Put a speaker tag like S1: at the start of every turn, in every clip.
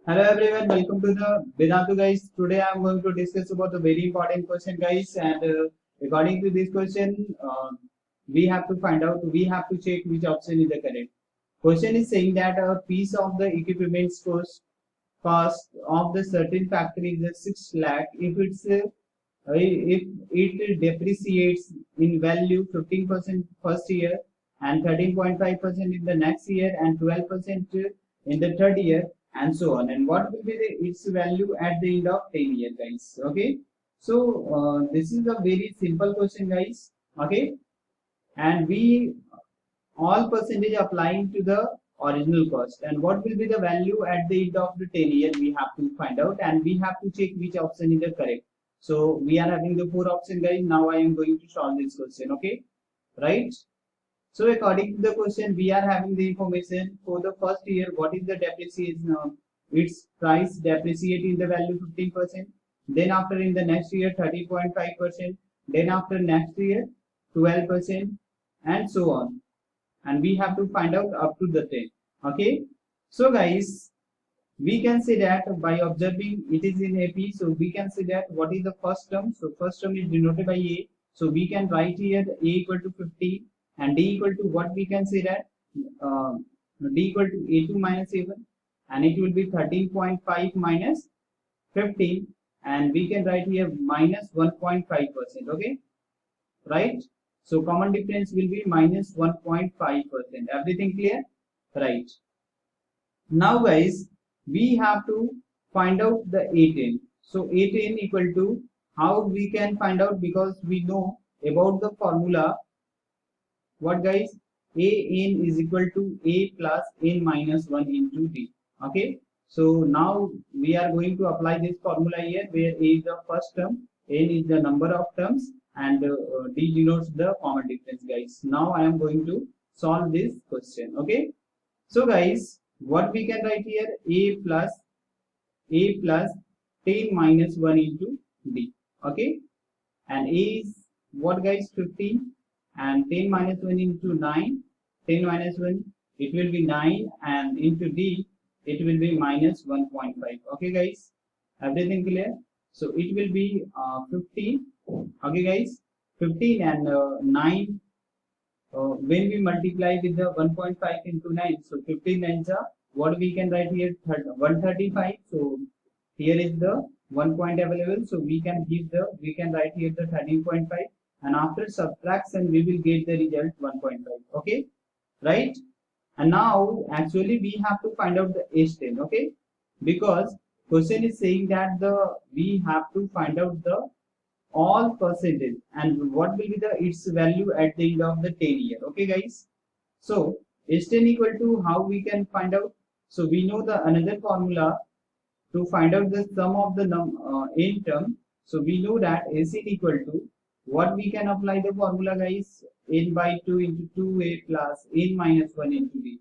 S1: Hello everyone, welcome to the Vedantu guys. Today I am going to discuss about the very important question guys, and according to this question, we have to find out, we have to check which option is the correct. Question is saying that a piece of the equipment cost of the certain factory is a 6 lakh if it depreciates in value 15% first year and 13.5% in the next year and 12% in the third year and so on, and what will be its value at the end of 10 years guys. Okay, so this is a very simple question guys. Okay, and we all percentage applying to the original cost, and what will be the value at the end of the 10 year we have to find out, and we have to check which option is the correct. So we are having the four option guys. Now I am going to solve this question. Okay, right. So according to the question, we are having the information for the first year. What is the depreciation? Its price depreciate in the value 15%. Then after in the next year 30.5%. Then after next year 12%, and so on. And we have to find out up to the 10. Okay. So guys, we can say that by observing it is in AP. So we can say that what is the first term. So first term is denoted by A. So we can write here A equal to 50 and D equal to what we can say that D equal to A2 minus A1, and it will be 13.5 minus 15, and we can write here minus 1.5%. Okay, right. So common difference will be minus 1.5%. Everything clear? Right. Now guys, we have to find out the A10. So A10 equal to, how we can find out, because we know about the formula. What guys? AN is equal to A plus N minus 1 into D. Okay. So now we are going to apply this formula here, where A is the first term, N is the number of terms, and D denotes the common difference guys. Now I am going to solve this question. Okay. So guys, what we can write here? A plus 10 minus 1 into D. Okay. And A is what guys? 15. And 10 minus 1 into 9, 10 minus 1, it will be 9, and into D, it will be minus 1.5. Okay guys, everything clear? So it will be 15. Okay guys, 15 and 9, when we multiply with the 1.5 into 9, so 15 nines are, what we can write here? 135. So here is the 1 point available, so we can write here the 13.5, and after subtraction we will get the result 1.5. Okay, right. And now actually we have to find out the S10. Okay, because question is saying that we have to find out the all percentage and what will be the its value at the end of the 10 year. Okay guys, so S10 equal to, how we can find out? So we know the another formula to find out the sum of the n term. So we know that SN equal to, what we can apply the formula guys? N by 2 into 2A plus N minus 1 into D.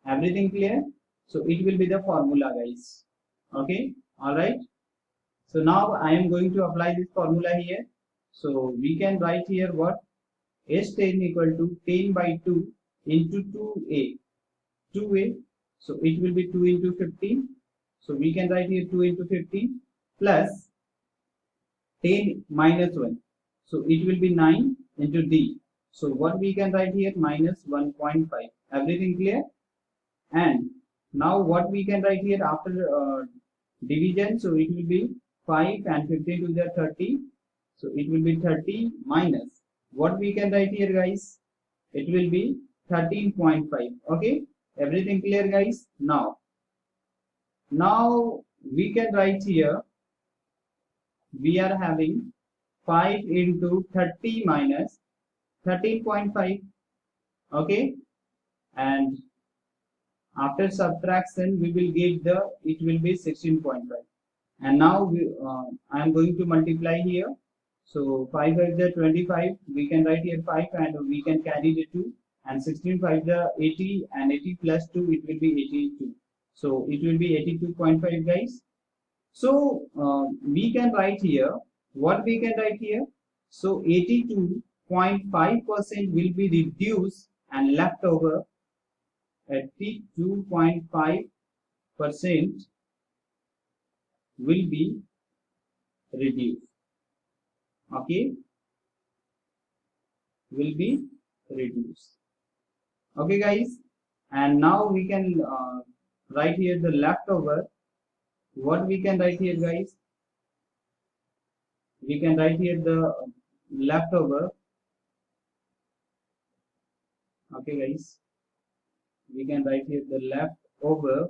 S1: Everything clear? So it will be the formula guys. Okay, alright. So now I am going to apply this formula here. So we can write here what? S10 equal to 10 by 2 into 2A. 2A. So it will be 2 into 15. So we can write here 2 into 15 plus 10 minus 1. So it will be 9 into D. So what we can write here? Minus 1.5. Everything clear? And now what we can write here after division? So it will be 5 and 15 to the 30. So it will be 30 minus. What we can write here guys? It will be 13.5. Okay. Everything clear guys? Now we can write here, we are having 5 into 30 minus 13.5. Okay, and after subtraction we will get it will be 16.5. and now I am going to multiply here. So 5 is the 25, we can write here 5 and we can carry the 2, and 16 5 the 80, and 80 plus 2 it will be 82. So it will be 82.5 guys. So we can write here, what we can write here? So 82.5% will be reduced and left over 82.5% will be reduced. Okay, will be reduced. Okay guys, and now we can write here the leftover. What we can write here guys, we can write here the leftover. Okay guys, we can write here the leftover.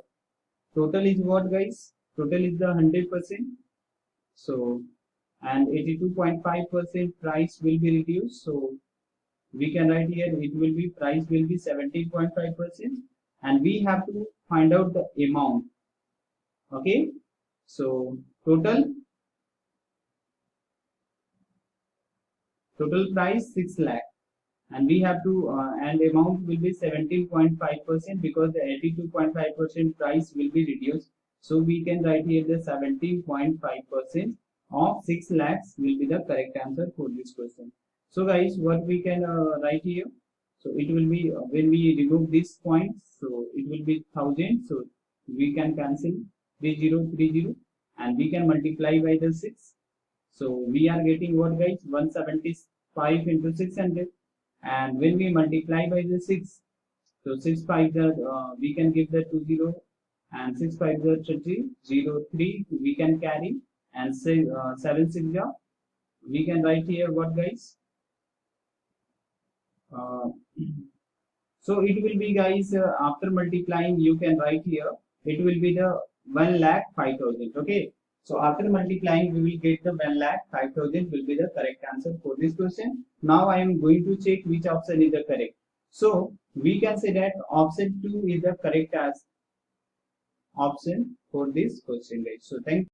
S1: Total is what guys, total is the 100%. So and 82.5% price will be reduced, so we can write here it will be, price will be 17.5%, and we have to find out the amount. Okay, so total price 6 lakh, and we have to and amount will be 17.5% because the 82.5% price will be reduced. So we can write here the 17.5% of 6 lakhs will be the correct answer for this question. So guys, what we can write here, so it will be when we remove this point, so it will be 1000. So we can cancel 3030 and we can multiply by the 6. So we are getting what guys, 175 into 600, and when we multiply by the 6, so 6 5 we can give the 20, and 6 5 03 we can carry, and say 7 6 we can write here what guys, so it will be guys, after multiplying you can write here it will be the 1,05,000. Okay, so after multiplying we will get the 1,05,000 will be the correct answer for this question. Now I am going to check which option is the correct. So we can say that option 2 is the correct as option for this question guys. So thank you.